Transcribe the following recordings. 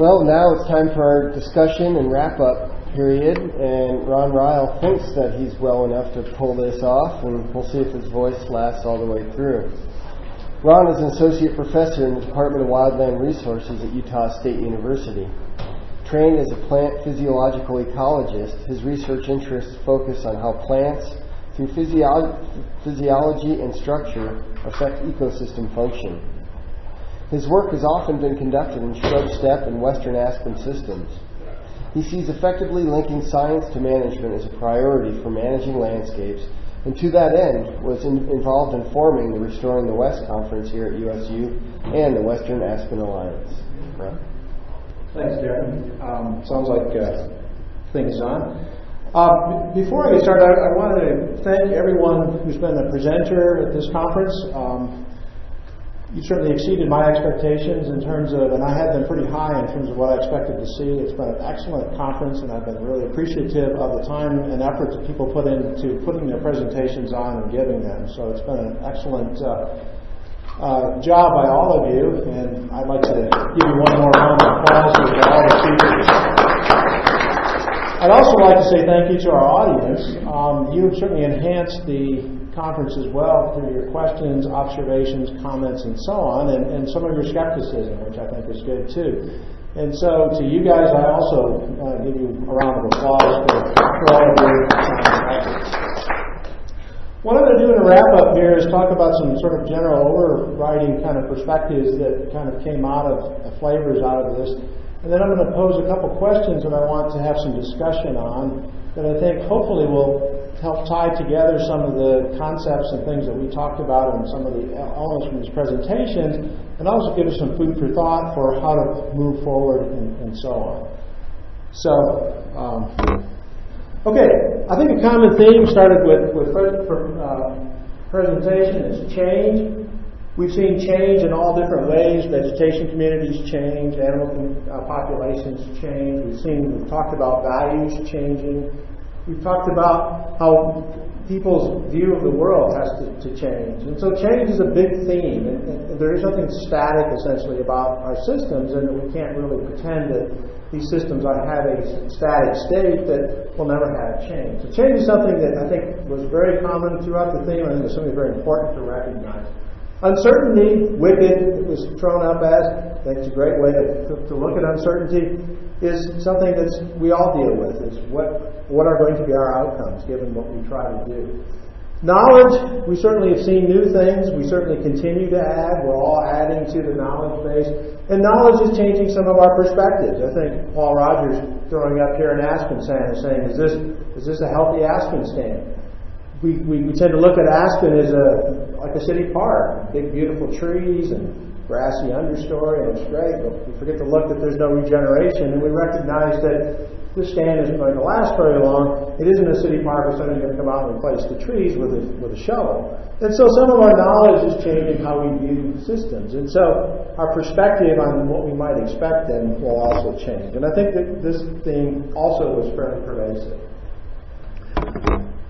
Well, now it's time for our discussion and wrap-up period, and Ron Ryle thinks that he's well enough to pull this off, and we'll see if his voice lasts all the way through. Ron is an associate professor in the Department of Wildland Resources at Utah State University. Trained as a plant physiological ecologist, his research interests focus on how plants, through physiology and structure, affect ecosystem function. His work has often been conducted in shrub steppe and western aspen systems. He sees effectively linking science to management as a priority for managing landscapes, and to that end was involved in forming the Restoring the West Conference here at USU and the Western Aspen Alliance. Right? Thanks, Darren. Sounds like things on. Before I get started, I wanted to thank everyone who's been a presenter at this conference. You certainly exceeded my expectations in terms of, and I had them pretty high in terms of what I expected to see. It's been an excellent conference, and I've been really appreciative of the time and effort that people put into putting their presentations on and giving them. So it's been an excellent job by all of you, and I'd like to give you one more round of applause for all the speakers. I'd also like to say thank you to our audience. You've certainly enhanced the conference as well through your questions, observations, comments, and so on, and some of your skepticism, which I think is good too. And so to you guys, I also give you a round of applause for all of your efforts. What I'm going to do in a wrap-up here is talk about some sort of general overriding kind of perspectives that kind of came out of flavors out of this. And then I'm going to pose a couple questions that I want to have some discussion on that I think hopefully will help tie together some of the concepts and things that we talked about and some of the elements from these presentations, and also give us some food for thought for how to move forward and so on. So, okay, I think a common theme started with presentation is change. We've seen change in all different ways. Vegetation communities change, animal populations change. We've talked about values changing. We've talked about how people's view of the world has to change. And so change is a big theme. And there is nothing static, essentially, about our systems, and we can't really pretend that these systems have a static state that will never have change. So change is something that I think was very common throughout the theme. I think it's something very important to recognize. Uncertainty, wicked, it was thrown up as, I think it's a great way to look at uncertainty, is something that we all deal with, is what are going to be our outcomes given what we try to do. Knowledge, we certainly have seen new things, we certainly continue to add, we're all adding to the knowledge base, and knowledge is changing some of our perspectives. I think Paul Rogers throwing up here an aspen stand is saying, is this a healthy aspen stand? We tend to look at aspen as like a city park, big beautiful trees and grassy understory, and it's great, but we forget to look that there's no regeneration, and we recognize that this stand isn't going to last very long. It isn't a city park where somebody's going to come out and replace the trees with a shovel. And so some of our knowledge is changing how we view systems, and so our perspective on what we might expect then will also change. And I think that this theme also was fairly pervasive.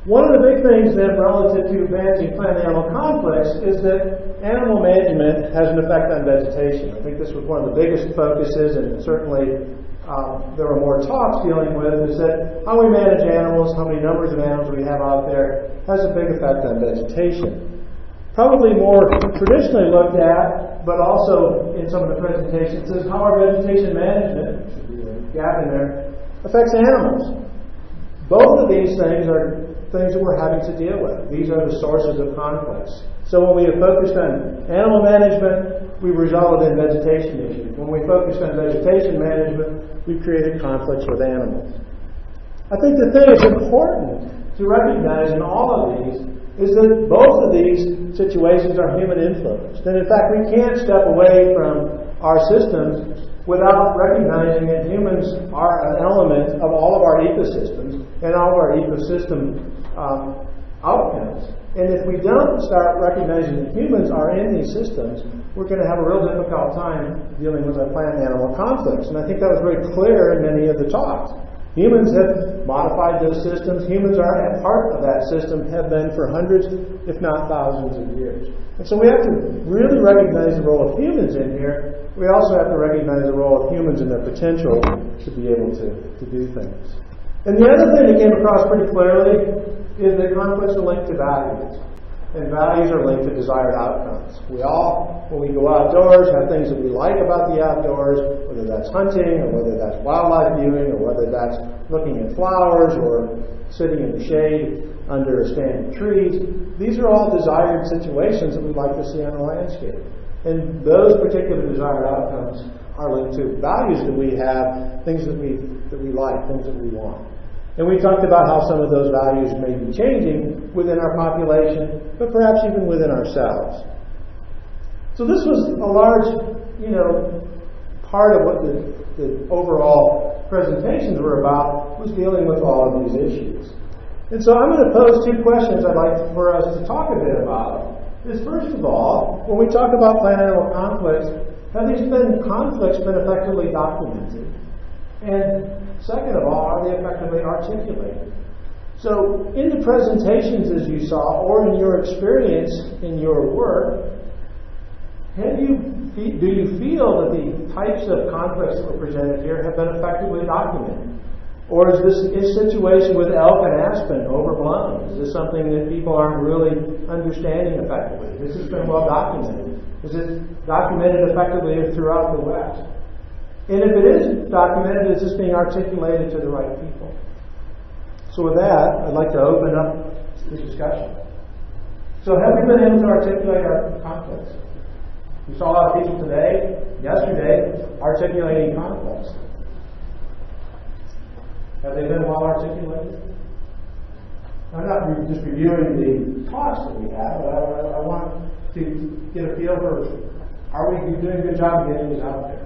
One of the big things then relative to managing plant-animal conflicts is that animal management has an effect on vegetation. I think this was one of the biggest focuses, and certainly there were more talks dealing with, is that how we manage animals, how many numbers of animals we have out there, has a big effect on vegetation. Probably more traditionally looked at, but also in some of the presentations, is how our vegetation management, should be a gap in there, affects animals. Both of these things are things that we're having to deal with. These are the sources of conflicts. So when we have focused on animal management, we've resulted in vegetation issues. When we focused on vegetation management, we've created conflicts with animals. I think the thing that's important to recognize in all of these is that both of these situations are human influenced. And in fact, we can't step away from our systems without recognizing that humans are an element of all of our ecosystems and all of our ecosystem outcomes. And if we don't start recognizing that humans are in these systems, we're going to have a real difficult time dealing with our plant-animal conflicts. And I think that was very clear in many of the talks. Humans have modified those systems. Humans are a part of that system, have been for hundreds, if not thousands of years. And so we have to really recognize the role of humans in here we also have to recognize the role of humans and their potential to be able to do things. And the other thing that came across pretty clearly is that conflicts are linked to values. And values are linked to desired outcomes. We all, when we go outdoors, have things that we like about the outdoors, whether that's hunting, or whether that's wildlife viewing, or whether that's looking at flowers, or sitting in the shade under a stand of trees. These are all desired situations that we'd like to see on a landscape. And those particular desired outcomes are linked to values that we have, things that we like, things that we want. And we talked about how some of those values may be changing within our population, but perhaps even within ourselves. So this was a large, part of what the overall presentations were about, was dealing with all of these issues. And so I'm going to pose two questions I'd like for us to talk a bit about. Is first of all, when we talk about plant-animal conflicts, have these conflicts been effectively documented? And second of all, are they effectively articulated? So in the presentations as you saw, or in your experience in your work, do you feel that the types of conflicts that were presented here have been effectively documented? Or is this situation with elk and aspen overblown? Is this something that people aren't really understanding effectively? This has been well documented. Is it documented effectively throughout the West? And if it is documented, is this being articulated to the right people? So with that, I'd like to open up the discussion. So have we been able to articulate our conflicts? We saw a lot of people yesterday, articulating conflicts. Have they been well articulated? I'm not just reviewing the talks that we have, but I want to get a feel for, are we doing a good job of getting these out there?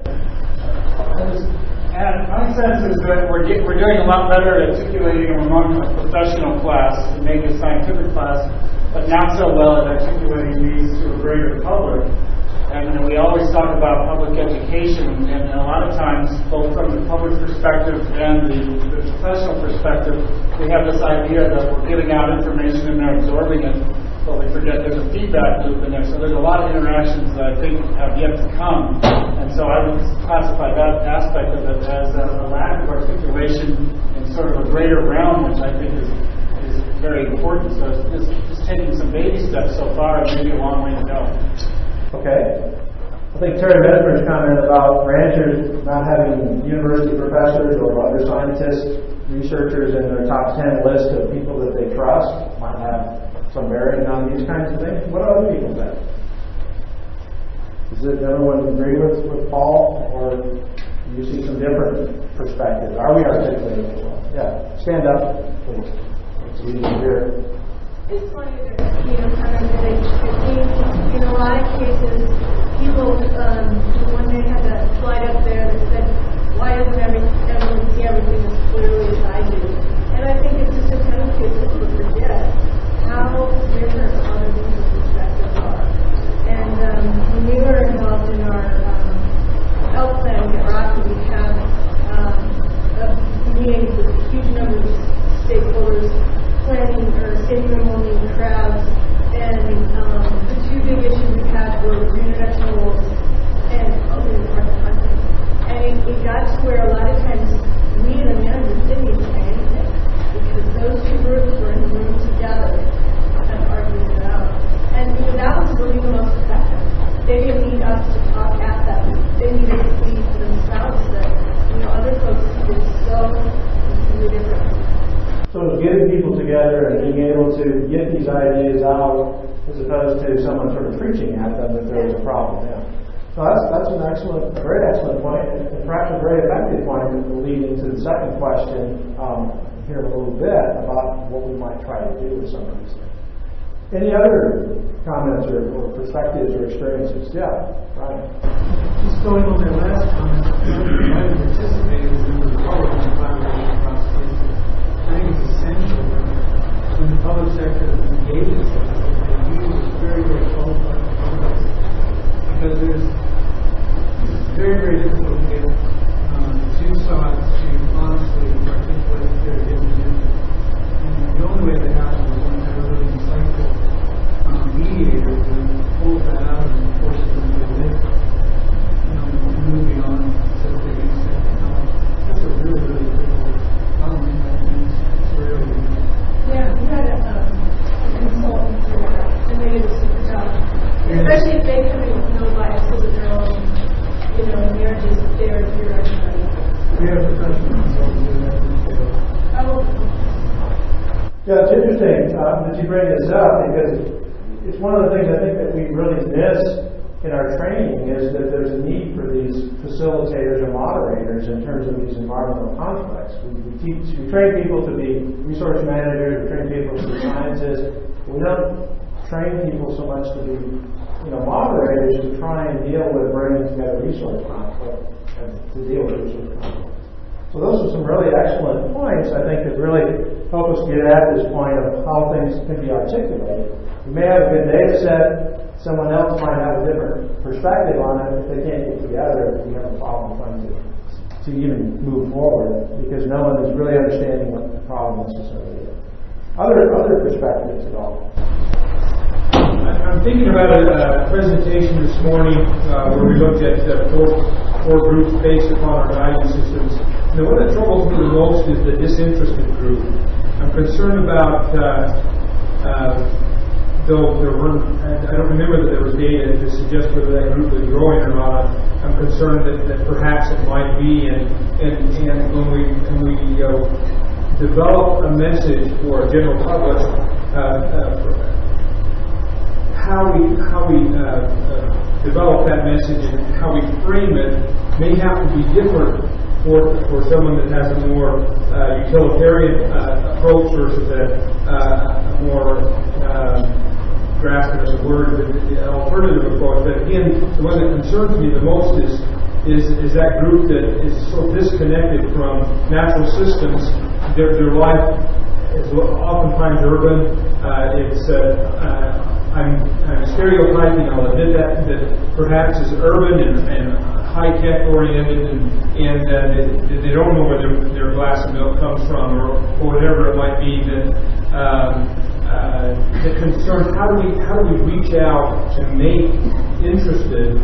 And my sense is that we're doing a lot better at articulating them among a professional class, maybe a scientific class, but not so well at articulating these to a greater public. And we always talk about public education, and a lot of times, both from the public perspective and the professional perspective, we have this idea that we're giving out information and they're absorbing it, but we forget there's a feedback loop in there. So there's a lot of interactions that I think have yet to come. And so I would classify that aspect of it as a lack of articulation in sort of a greater realm, which I think is very important. So it's just taking some baby steps so far, and maybe a long way to go. Okay. I think Terry Mesmer's comment about ranchers not having university professors or other scientists, researchers in their top 10 list of people that they trust might have some bearing on these kinds of things. What do other people think? Does everyone agree with Paul, or do you see some different perspectives? Are we articulating it well? Yeah. Stand up, please. It's easy to hear. It's funny that, kind of in a lot of cases, people, when they had that slide up there that said, why doesn't everyone see everything as clearly as I do? And I think it's just a tendency of people to forget how different other people's perspectives are. And when we were involved in our health planning at Rocky, we had meetings with a huge number of stakeholders, planning or safety-only crowds, and the two big issues we had were reintroduction rules and hunting. And it got to where a lot of times we and the managers didn't even say anything because those two groups were in the room together and arguing it out. And that was really the most effective. They didn't need us to talk at them. They needed to see for themselves that other folks did so different. So it's getting people together and being able to get these ideas out as opposed to someone sort of preaching at them that there was a problem. Yeah. So that's a very excellent point, and perhaps a very effective point that will lead into the second question here in a little bit about what we might try to do with some of these things. Any other comments or perspectives or experiences? Yeah, Ryan. Just going on their last comment, I would participate in the Republican collaboration process. I think it's essential when the public sector engages in it, they use very, very qualified products. Because it's very, very difficult to get two sides to honestly articulate their different views. And the only way that happens is when you have a really insightful mediator who pulls that out and forces them to admit We have professional consultants in that detail. Yeah, it's interesting that you bring this up, because it's one of the things I think that we really miss in our training is that there's a need for these facilitators and moderators in terms of these environmental conflicts. We train people to be resource managers, we train people to be scientists. We don't train people so much to be, moderators to try and deal with bringing together resource conflict and to deal with resource conflict. So those are some really excellent points, I think, that really help us get at this point of how things can be articulated. We may have a good data set, someone else might have a different perspective on it. If they can't get together, we have a problem trying to even move forward, because no one is really understanding what the problem necessarily is. Other perspectives at all? I'm thinking about a presentation this morning where we looked at four groups based upon our value systems. The one that troubles me the most is the disinterested group. I'm concerned about, though there were, I don't remember that there was data to suggest whether that group was growing or not. I'm concerned that perhaps it might be, and when we develop a message for a general public, how we develop that message and how we frame it may have to be different for someone that has a more utilitarian approach versus a more grasping as a word, the alternative approach. But again, the one that concerns me the most is that group that is so disconnected from natural systems. Their life is oftentimes urban. I'm stereotyping, I'll admit that perhaps is urban and high-tech oriented, and they don't know where their glass of milk comes from, or whatever it might be. The concern: how do we reach out to make interested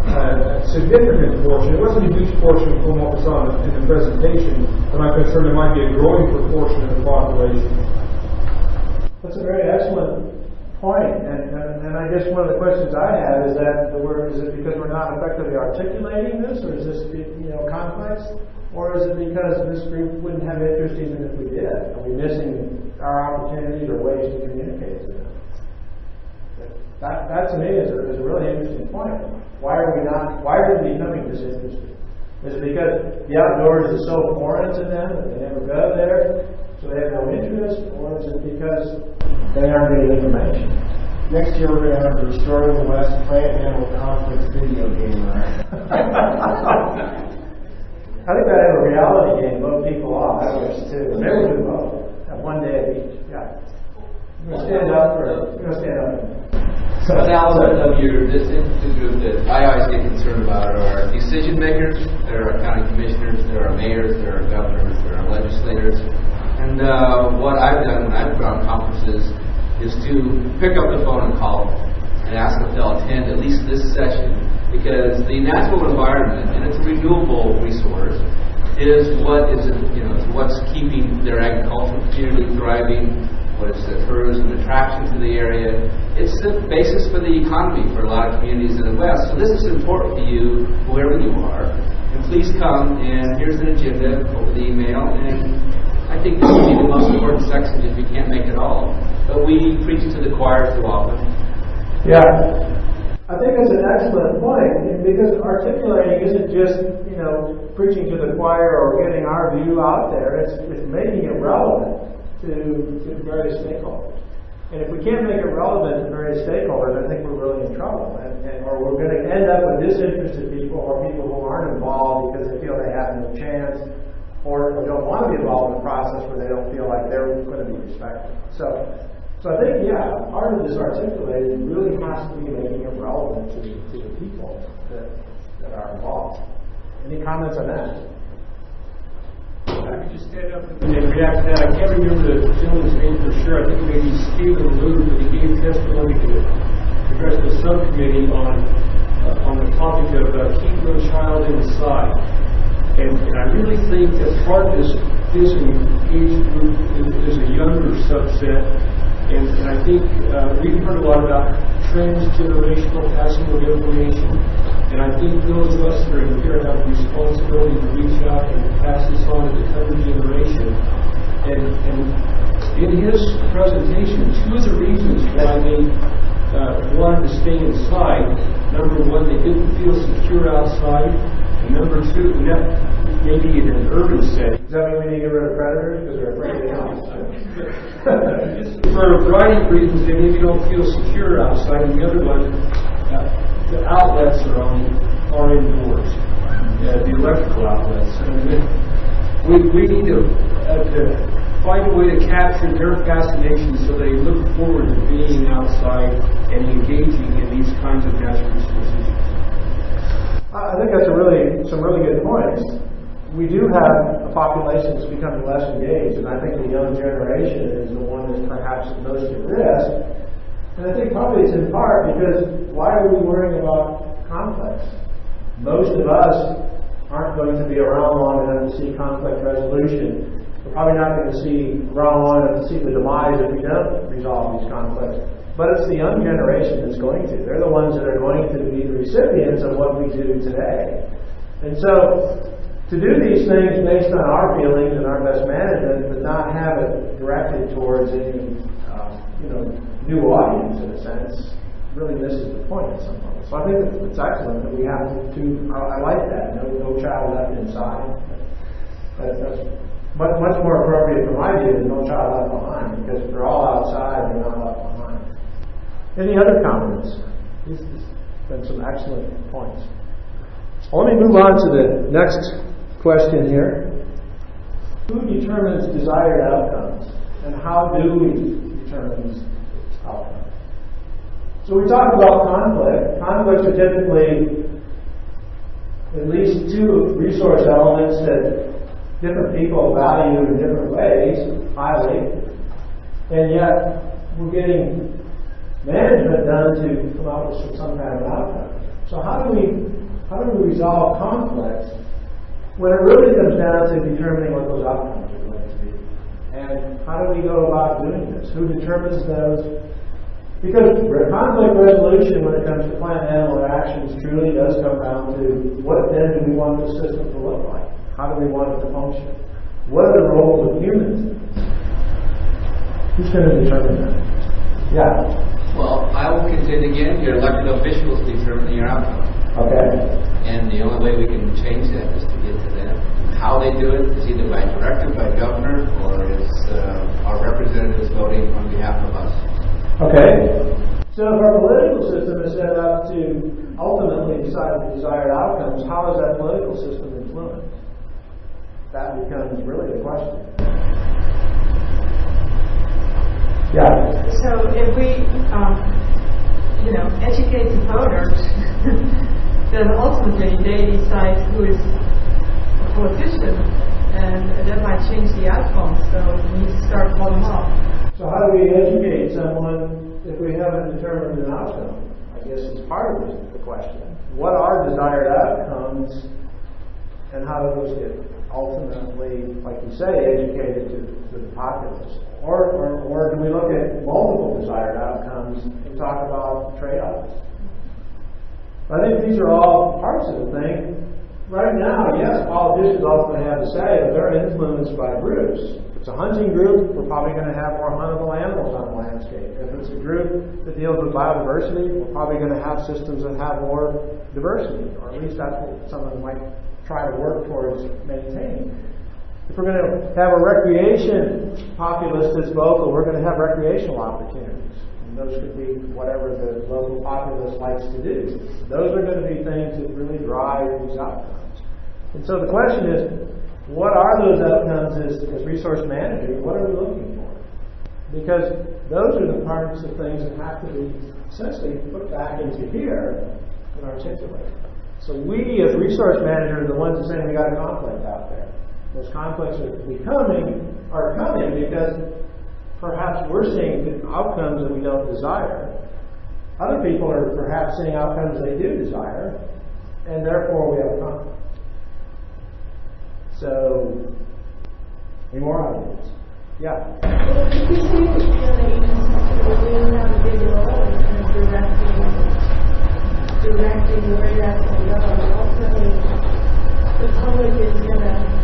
a significant portion? It wasn't a huge portion from what we saw in the presentation, but I'm concerned it might be a growing proportion of the population. That's a very excellent point, and I guess one of the questions I have is it because we're not effectively articulating this, or is this complex, or is it because this group wouldn't have interest even if we did? Are we missing our opportunities or ways to communicate to them? That to me is a really interesting point. Why are we becoming disinterested? Is it because the outdoors is so foreign to them that they never go there, so they have no interest, or is it because they aren't getting information? Next year we're going to have the Restoring the West Plant-Animal Conflicts video game, right? I think I'd have a reality game, vote people off. I wish too. Maybe we'll do both. Have one day of each. Yeah. We're going to stand up. So an element of your disinterested group that I always get concerned about are decision makers. There are county commissioners, there are mayors, there are governors, there are legislators. And what I've done when I've gone to conferences is to pick up the phone and call and ask if they'll attend at least this session, because the natural environment, and it's a renewable resource, is what's keeping their agricultural community thriving, what is the tourism attraction to the area. It's the basis for the economy for a lot of communities in the West. So this is important to you, whoever you are. And please come, and here's an agenda over the email, and I think this would be the most important section if you can't make it all. But we preach to the choir too often. Yeah. I think that's an excellent point, because articulating isn't just, preaching to the choir or getting our view out there. It's making it relevant to various stakeholders. And if we can't make it relevant to various stakeholders, I think we're really in trouble. Or we're going to end up with disinterested people, or people who aren't involved because they feel they have no chance, or don't want to be involved in the process where they don't feel like they're going to be respected. So I think, part of this articulating really has to be making it relevant to the people that are involved. Any comments on that? I could just stand up and react to that. I can't remember the gentleman's name for sure. I think maybe Stephen Luder, but he gave testimony to address the subcommittee on the topic of keep no child inside. And I really think that part of this age group is a younger subset. And I think we've heard a lot about transgenerational passing of information. And I think those of us that are here have a responsibility to reach out out and pass this on to the coming generation. And in his presentation, two of the reasons why they wanted to stay inside, number one, they didn't feel secure outside, and number two, and that maybe in an urban setting. Does that mean we need to get rid of predators because they're afraid of the outside? For a variety of reasons, they maybe don't feel secure outside, and the other one, the outlets are indoors, the electrical outlets. And we need to find a way to capture their fascination so they look forward to being outside and engaging in these kinds of natural resources. I think that's some really good points. We do have a population that's becoming less engaged, and I think the young generation is the one that's perhaps the most at risk. And I think probably it's in part because why are we worrying about conflicts? Most of us aren't going to be around long enough to see conflict resolution. We're probably not going to see around long enough to see the demise if we don't resolve these conflicts. But it's the young generation that's going to. They're the ones that are going to be the recipients of what we do today. And so, to do these things based on our feelings and our best management, but not have it directed towards any, new audience in a sense, really misses the point at some point. So I think it's excellent that we have to. I like that. No child left inside. That's much more appropriate for my view than no child left behind, because if they're all outside, they're not left behind. Any other comments? These have been some excellent points. Well, let me move on to the next question here. Who determines desired outcomes, and how do we determine these outcomes? So we talk about conflict. Conflicts are typically at least two resource elements that different people value in different ways, highly, and yet we're getting management done to come up with some kind of outcome. So how do we resolve conflicts when it really comes down to determining what those outcomes are going to be? And how do we go about doing this? Who determines those? Because conflict resolution when it comes to plant-animal interactions truly does come down to what then do we want the system to look like? How do we want it to function? What are the roles of humans? Who's going to determine that? Yeah. Well, I will contend again, your elected officials determine your outcome. Okay. And the only way we can change that is to get to them. How they do it is either by directive, by governor, or is our representatives voting on behalf of us. Okay. So if our political system is set up to ultimately decide the desired outcomes, how is that political system influenced? That becomes really the question. Yeah. So if we, educate the voters, then ultimately they decide who is a politician, and that might change the outcome. So we need to start bottom up. So how do we educate someone if we haven't determined an outcome? I guess it's part of the question. What are desired outcomes, and how do those get ultimately, like you say, educated to the populace? Or do we look at multiple desired outcomes and talk about trade-offs? I think these are all parts of the thing. Right now, yes, politicians ultimately have to say that they're influenced by groups. If it's a hunting group, we're probably going to have more huntable animals on the landscape. If it's a group that deals with biodiversity, we're probably going to have systems that have more diversity, or at least that's what someone might try to work towards maintaining. If we're going to have a recreation populace that's vocal, we're going to have recreational opportunities. And those could be whatever the local populace likes to do. Those are going to be things that really drive these outcomes. And so the question is, what are those outcomes as resource managers? What are we looking for? Because those are the parts of things that have to be essentially put back into here and articulated. So we, as resource managers, are the ones that are saying we got a conflict out there. Those conflicts are coming because perhaps we're seeing outcomes that we don't desire. Other people are perhaps seeing outcomes they do desire, and therefore we have a conflict. So, any more ideas? Yeah. Well, if we see that the agencies really have a big role in kind of directing where that's going to go, ultimately the public is going to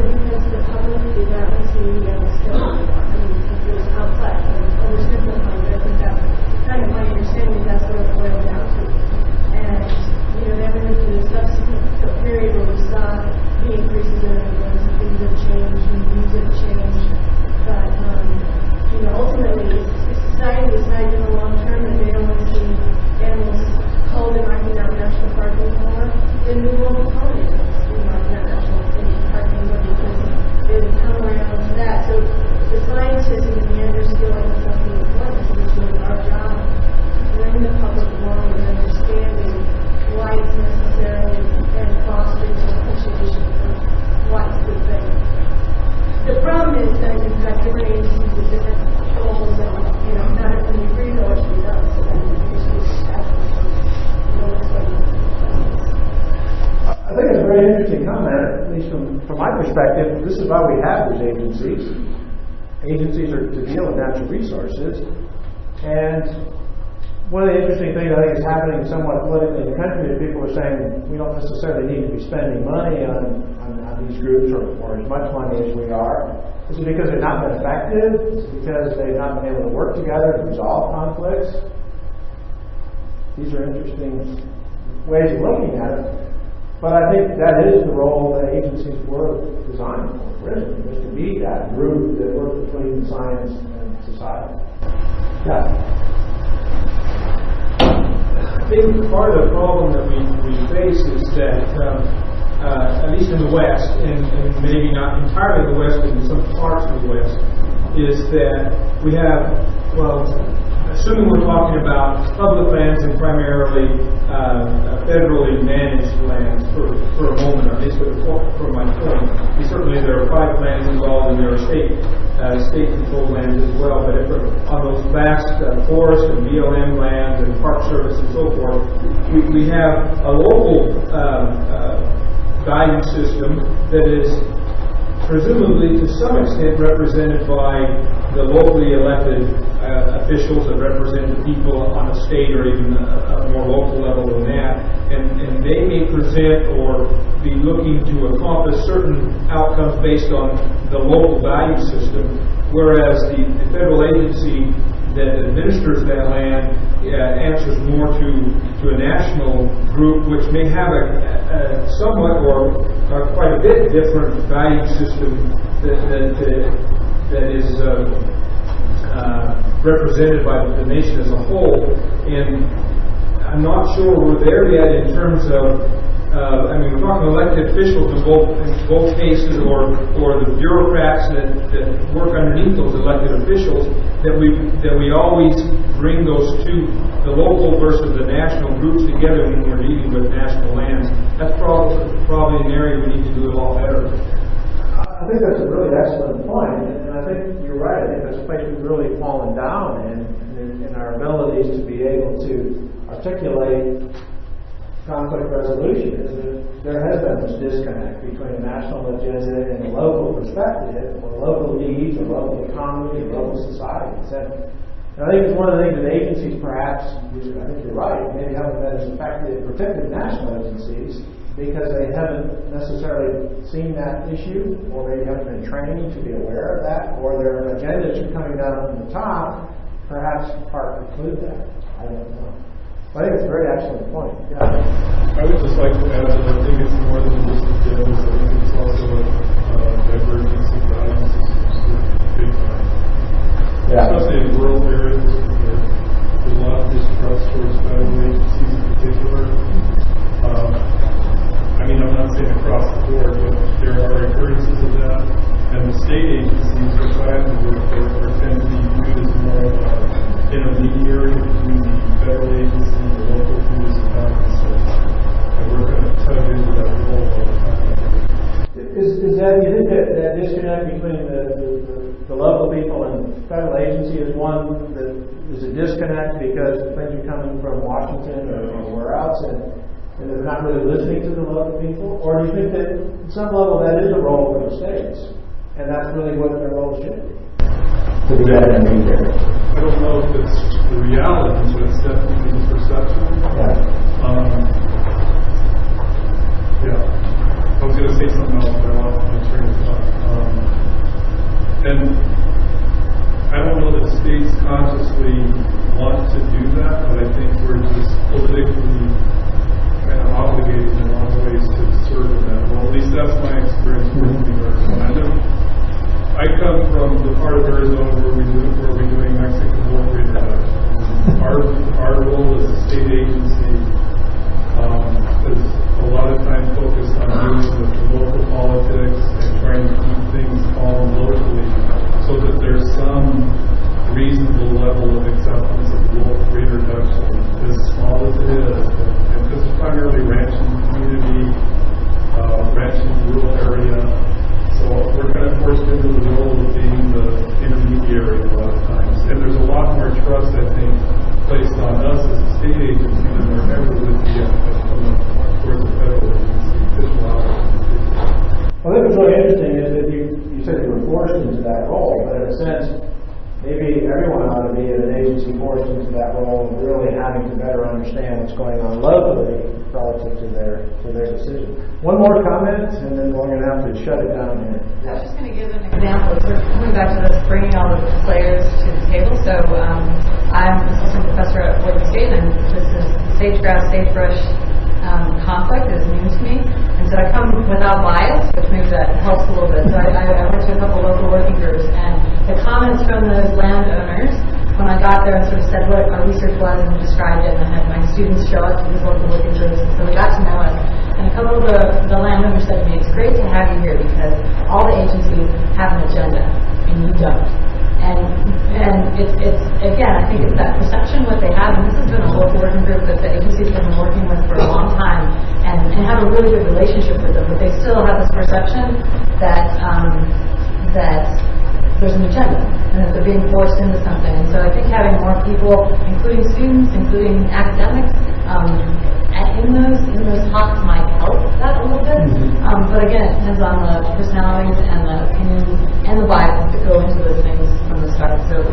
because the public did not receive the skill. I mean, it was complex and oversimplified, but I think that's kind of my understanding, that's what it boiled down to. And, you know, then we went through the subsequent period where we saw the increases in animals and things have changed and views have changed. But, you know, ultimately, if society decides in the long term that they don't want to see animals culled in Rocky Mountain National Park anymore, then we won't cull animals in Rocky Mountain National Park anymore because they would come around to that. So the scientists and the managers feel like it's something important, so it's really our job to bring the public along in understanding why it's necessary and fostering an appreciation for why it's a good thing. The problem is that you've got different agencies with different goals and, you know, not everybody agrees on what should be done, so then you just have to I think it's a very interesting comment, at least from my perspective. This is why we have these agencies. Agencies are to deal with natural resources. And one of the interesting things I think is happening somewhat politically in the country is people are saying we don't necessarily need to be spending money on these groups or as much money as we are. Is it because they've not been effective? Is it because they've not been able to work together to resolve conflicts? These are interesting ways of looking at it. But I think that is the role that agencies were designed for, originally, was to be that group that worked between science and society. Yeah. I think part of the problem that we face is that, at least in the West, and maybe not entirely the West, but in some parts of the West, is that we have, well, assuming we're talking about public lands and primarily federally managed lands for a moment, at least for my point. Certainly there are private lands involved and there are state-controlled lands as well, but on those vast forest and BLM lands and Park Service and so forth, we have a local guidance system that is presumably to some extent represented by the locally elected officials that represent the people on a state or even a more local level than that, and they may present or be looking to accomplish certain outcomes based on the local value system, whereas the federal agency that administers that land answers more to a national group which may have a somewhat or quite a bit different value system that is represented by the nation as a whole. And I'm not sure we're there yet in terms of I mean, we're talking elected officials in both cases, or the bureaucrats that work underneath those elected officials, that we always bring those two, the local versus the national groups together when we're dealing with national lands. That's probably an area we need to do a lot better. I think that's a really excellent point, and I think you're right. I think that's a place we've really fallen down in our abilities to be able to articulate conflict resolution. There has been this disconnect between a national agenda and a local perspective, or local needs, or local economy, or local societies. And I think it's one of the things that agencies perhaps, I think you're right, maybe haven't been as effective, particularly national agencies, because they haven't necessarily seen that issue, or they haven't been training to be aware of that, or their agendas are coming down from the top, perhaps part preclude that. I don't know. I think it's a very excellent point. Yeah. I would just like to add that I think it's more than just agendas. I think it's also a divergence of values, big time. Yeah. Especially in rural areas where there's a lot of distrust towards federal agencies in particular. I mean, I'm not saying across the board, but there are occurrences of that. And the state agencies are trying to work there tend to be viewed as more of an intermediary between the federal agency and the local municipalities. And we're going to tug into that role all the time. Is that, you think that disconnect between the local people and the federal agency is one that is a disconnect because things are coming from Washington or where else, and they're not really listening to the local people? Or do you think that at some level that is a role for the states, and that's really what their role should be? To be that intermediary. I don't know if it's the reality, but it's definitely the perception. Yeah. Yeah. I was going to say something else, but I lost my train of thought. And I don't know that states consciously want to do that, but I think we're just politically kind of obligated in a lot of ways to serve in that role. At least that's my experience working in Arizona. I come from the part of Arizona where we're doing Mexican wolf reproduction. Our role as a state agency is a lot of time focused on dealing with the local politics and trying to keep things calm locally so that there's some reasonable level of acceptance of wolf reproduction, as small as it is. And because it's primarily ranching community, ranching rural area, so we're kind of forced into the role of being the intermediary a lot of times. And there's a lot more trust, I think, placed on us as a state agency than there ever would be towards the federal agency, official agency. Well, I think what's really interesting is that you said you were forced into that role, but in a sense, maybe everyone ought to be in an agency forced into that role and really having to better understand what's going on locally relative to their decision. One more comment, and then we're going to have to shut it down here. I was just going to give an example. Sort of coming back to this, bringing all the players to the table. So I'm an assistant professor at Oregon State, and this is sage-grouse, sagebrush conflict is new to me. And so I come without bias, which maybe that helps a little bit. So I went to a couple local working groups, and the comments from those landowners, when I got there and sort of said what our research was and described it, and I had my students show up to these local working groups, and so they got to know us. And a couple of the landowners said to me, "It's great to have you here because all the agencies have an agenda, and you don't." And it's again, I think it's that perception what they have, and this has been a local working group that the agencies have been working with for a long time, and have a really good relationship with them, but they still have this perception that there's an agenda, and that they're being forced into something. And so I think having more people, including students, including academics, in those talks might help that a little bit. But again, it depends on the personalities and the opinions and the biases that go into those things from the start. So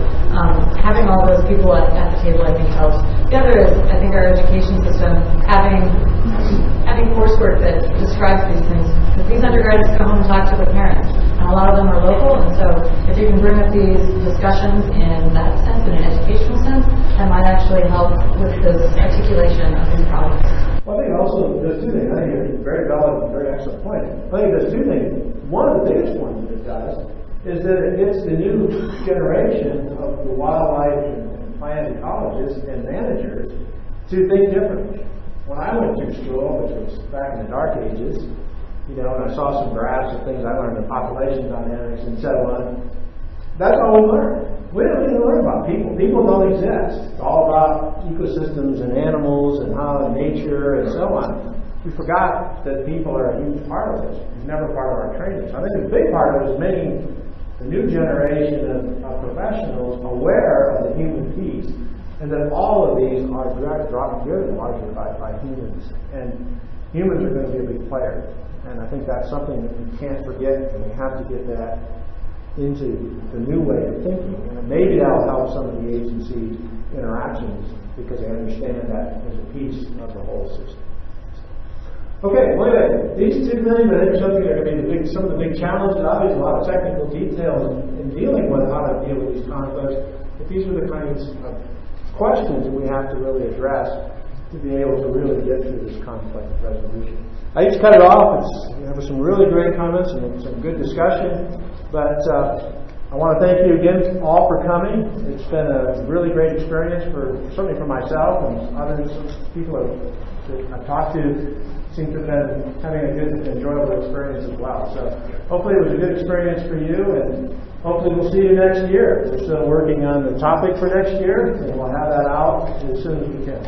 having all those people at the table, I think, helps. The other is, I think, our education system having coursework that describes these things. Because these undergraduates come home and talk to their parents, and a lot of them are local, and so if you can bring up these discussions in that sense, in an educational sense, that might actually help with this articulation of these problems. Well, I think also there's two things. I think you're very valid, very excellent point. I think there's two things. One of the biggest ones that it does is that it gets the new generation of the wildlife and plant ecologists and managers to think differently. When I went through school, which was back in the dark ages, and I saw some graphs of things I learned in population dynamics and so on, that's all we learned. We don't even learn about people. People don't exist. It's all about ecosystems and animals and how nature and so on. We forgot that people are a huge part of this. It's never part of our training. So I think a big part of it is making the new generation of professionals aware of the human piece, and that all of these are driven largely by humans. And humans are going to be a big player. And I think that's something that we can't forget, and we have to get that into the new way of thinking. And maybe that'll help some of the agency interactions because they understand that as a piece of the whole system. Okay, well anyway, these two things I think something that are going to be some of the big challenges. Obviously, a lot of technical details in dealing with how to deal with these conflicts. But these are the kinds of questions that we have to really address to be able to really get through this conflict resolution. I hate to cut it off. There were some really great comments and some good discussion. But I want to thank you again all for coming. It's been a really great experience, certainly for myself and others, people that I've talked to seem to have been having a good, enjoyable experience as well. So hopefully it was a good experience for you, and hopefully we'll see you next year. We're still working on the topic for next year, and we'll have that out as soon as we can.